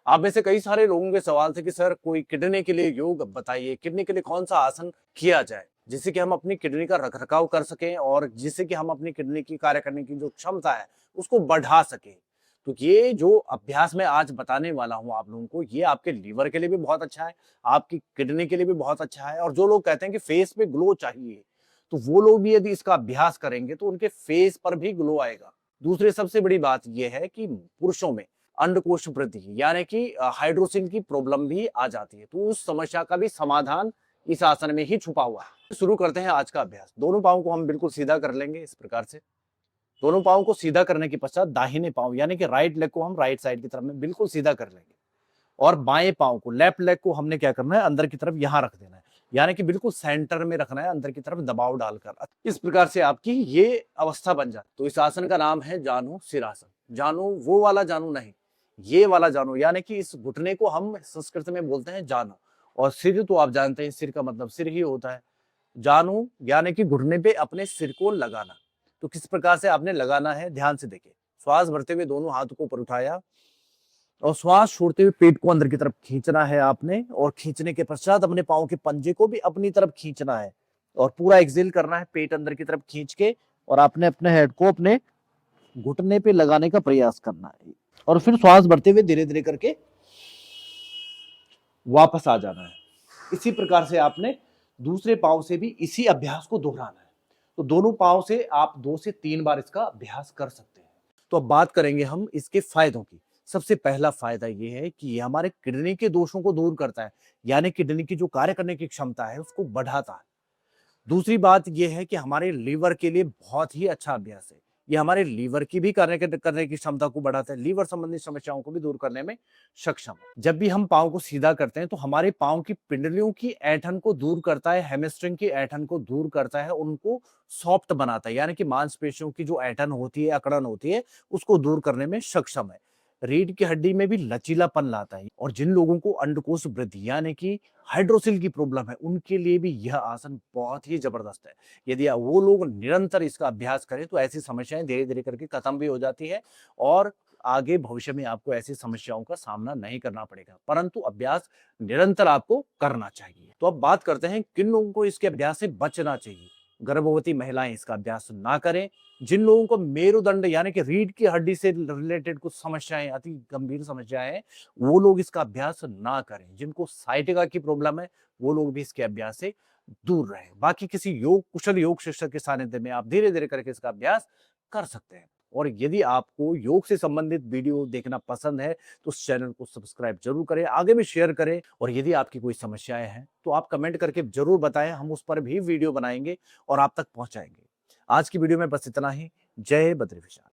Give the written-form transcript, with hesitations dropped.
आप में से कई सारे लोगों के सवाल थे कि सर कोई किडनी के लिए योग बताइए, किडनी के लिए कौन सा आसन किया जाए जिससे कि हम अपनी किडनी का रखरखाव कर सकें और जिससे कि हम अपनी किडनी की कार्य करने की जो क्षमता है उसको बढ़ा सकें। तो ये जो अभ्यास मैं आज बताने वाला हूँ आप लोगों को, ये आपके लीवर के लिए भी बहुत अच्छा है, आपकी किडनी के लिए भी बहुत अच्छा है। और जो लोग कहते हैं कि फेस पे ग्लो चाहिए, तो वो लोग भी यदि इसका अभ्यास करेंगे तो उनके फेस पर भी ग्लो आएगा। दूसरी सबसे बड़ी बात यह है कि पुरुषों में अंडकोश वृद्धि यानी कि हाइड्रोसिल की प्रॉब्लम भी आ जाती है, तो उस समस्या का भी समाधान इस आसन में ही छुपा हुआ है। शुरू करते हैं आज का अभ्यास। दोनों पाँव को हम बिल्कुल सीधा कर लेंगे इस प्रकार से। दोनों पाँव को सीधा करने के पश्चात दाहिने पाँव यानी कि राइट लेग को हम राइट साइड की तरफ में बिल्कुल सीधा कर लेंगे और बाएं पाँव को, लेफ्ट लेग को हमने क्या करना है, अंदर की तरफ यहां रख देना है, यानी कि बिल्कुल सेंटर में रखना है, अंदर की तरफ दबाव डालकर। इस प्रकार से आपकी ये अवस्था बन जाती है। तो इस आसन का नाम है जानु सिरासन। जानु वो वाला जानु नहीं, ये वाला जानु, यानी कि इस घुटने को हम संस्कृत में बोलते हैं जानु। और सिर तो आप जानते हैं, सिर का मतलब सिर ही होता है। जानु यानी कि घुटने पे अपने सिर को लगाना। तो किस प्रकार से आपने लगाना है, ध्यान से देखिए। श्वास भरते हुए दोनों हाथों को ऊपर उठाया और श्वास छोड़ते हुए पेट को अंदर की तरफ खींचना है आपने, और खींचने के पश्चात अपने पाँव के पंजे को भी अपनी तरफ खींचना है और पूरा एक्सेल करना है, पेट अंदर की तरफ खींच के, और आपने अपने हेड को अपने घुटने पे लगाने का प्रयास करना है और फिर श्वास भरते हुए धीरे धीरे करके वापस आ जाना है। इसी प्रकार से आपने दूसरे पाँव से भी इसी अभ्यास को दोहराना है। तो दोनों पाँव से आप 2 से 3 बार इसका अभ्यास कर सकते हैं। तो अब बात करेंगे हम इसके फायदों की। सबसे पहला फायदा ये है कि ये हमारे किडनी के दोषों को दूर करता है, यानी किडनी की जो कार्य करने की क्षमता है उसको बढ़ाता है। दूसरी बात यह है कि हमारे लीवर के लिए बहुत ही अच्छा अभ्यास है। ये हमारे लीवर की भी करने की क्षमता को बढ़ाता है, लीवर संबंधी समस्याओं को भी दूर करने में सक्षम है। जब भी हम पाँव को सीधा करते हैं तो हमारे पाँव की पिंडलियों की ऐंठन को दूर करता है, हैमस्ट्रिंग की ऐंठन को दूर करता है, उनको सॉफ्ट बनाता है, यानी कि मांसपेशियों की जो ऐंठन होती है, अकड़न होती है, उसको दूर करने में सक्षम है। रीढ़ की हड्डी में भी लचीलापन लाता है। और जिन लोगों को अंडकोश वृद्धि यानी कि हाइड्रोसिल की प्रॉब्लम है, उनके लिए भी यह आसन बहुत ही जबरदस्त है। यदि वो लोग निरंतर इसका अभ्यास करें तो ऐसी समस्याएं धीरे धीरे करके खत्म भी हो जाती है और आगे भविष्य में आपको ऐसी समस्याओं का सामना नहीं करना पड़ेगा, परंतु अभ्यास निरंतर आपको करना चाहिए। तो अब बात करते हैं किन लोगों को इसके अभ्यास से बचना चाहिए। गर्भवती महिलाएं इसका अभ्यास ना करें। जिन लोगों को मेरुदंड यानी कि रीढ़ की हड्डी से रिलेटेड कुछ समस्याएं, अति गंभीर समस्याएं हैं, वो लोग इसका अभ्यास ना करें। जिनको साइटिका की प्रॉब्लम है, वो लोग भी इसके अभ्यास से दूर रहें। बाकी किसी योग कुशल योग शिक्षक के सानिध्य में आप धीरे धीरे करके इसका अभ्यास कर सकते हैं। और यदि आपको योग से संबंधित वीडियो देखना पसंद है तो उस चैनल को सब्सक्राइब जरूर करें, आगे भी शेयर करें। और यदि आपकी कोई समस्याएं हैं तो आप कमेंट करके जरूर बताएं, हम उस पर भी वीडियो बनाएंगे और आप तक पहुंचाएंगे। आज की वीडियो में बस इतना ही। जय बद्री विशाल।